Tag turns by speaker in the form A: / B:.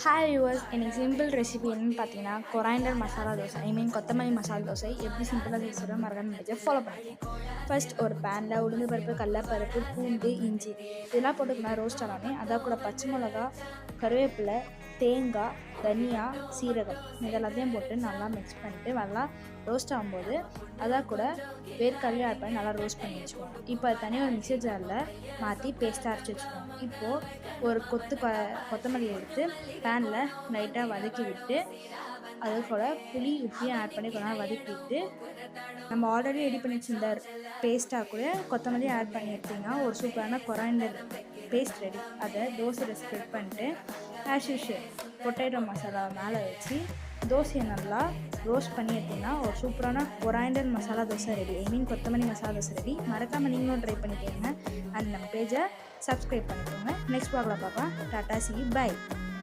A: Hi viewers, எனக்கு simple recipe என்னென்னு பார்த்தீங்கன்னா கொரைண்டர் மசாலா தோசை, கொத்தமல்லி மசாலா தோசை எப்படி சிம்பிளாக செய்ய மறக்காம நினச்சி ஃபாலோ பண்ணுறேன். ஃபர்ஸ்ட் ஒரு பேனில் உளுந்து பருப்பு, கடலப்பருப்பு, பூண்டு, இஞ்சி இதெல்லாம் போட்டுக்கலாம். ரோஸ்ட் ஆனோடனே அதை கூட பச்சை மிளகா, கருவேப்பிலை, தேங்காய், தனியா, சீரகம் இதெல்லாத்தையும் போட்டு நல்லா மிக்ஸ் பண்ணிவிட்டு நல்லா ரோஸ்ட் ஆகும்போது அதை கூட வேர்க்கடலையும் ஆட் பண்ணி நல்லா ரோஸ்ட் பண்ணி வச்சுக்கோங்க. இப்போ அது தனியாக ஒரு மிக்சர் ஜாரில் மாற்றி பேஸ்ட்டாக அரைச்சி வச்சுக்கோங்க. இப்போது ஒரு கொத்தமல்லி எடுத்து பேனில் லைட்டாக வதக்கி விட்டு அது கூட புளி உப்பையும் ஆட் பண்ணி கொஞ்சம் வதக்கி விட்டு நம்ம ஆல்ரெடி ரெடி பண்ணி வச்சிருந்த பேஸ்ட்டாக கூட கொத்தமல்லி ஆட் பண்ணி எடுத்திங்கன்னா ஒரு சூப்பரான கொரைண்டர் பேஸ்ட் ரெடி. அதை தோசையில் ஸ்ப்ரெட் பண்ணிட்டு ஆஸ் யூஷுவல் பொட்டேட்டோ மசாலா மேலே வச்சு தோசையை நல்லா ரோஸ்ட் பண்ணி எடுத்திங்கன்னா ஒரு சூப்பரான கொரைண்டர் மசாலா தோசை ரெடி. கொத்தமல்லி மசாலா தோசை ரெடி. மறக்காமல் நீங்களும் ட்ரை பண்ணிக்கோங்க. அண்ட் நம்ம பேஜை சப்ஸ்கிரைப் பண்ணிக்கோங்க. நெக்ஸ்ட் வ்ளாகில் பார்க்கலாம். Tata, see you, by.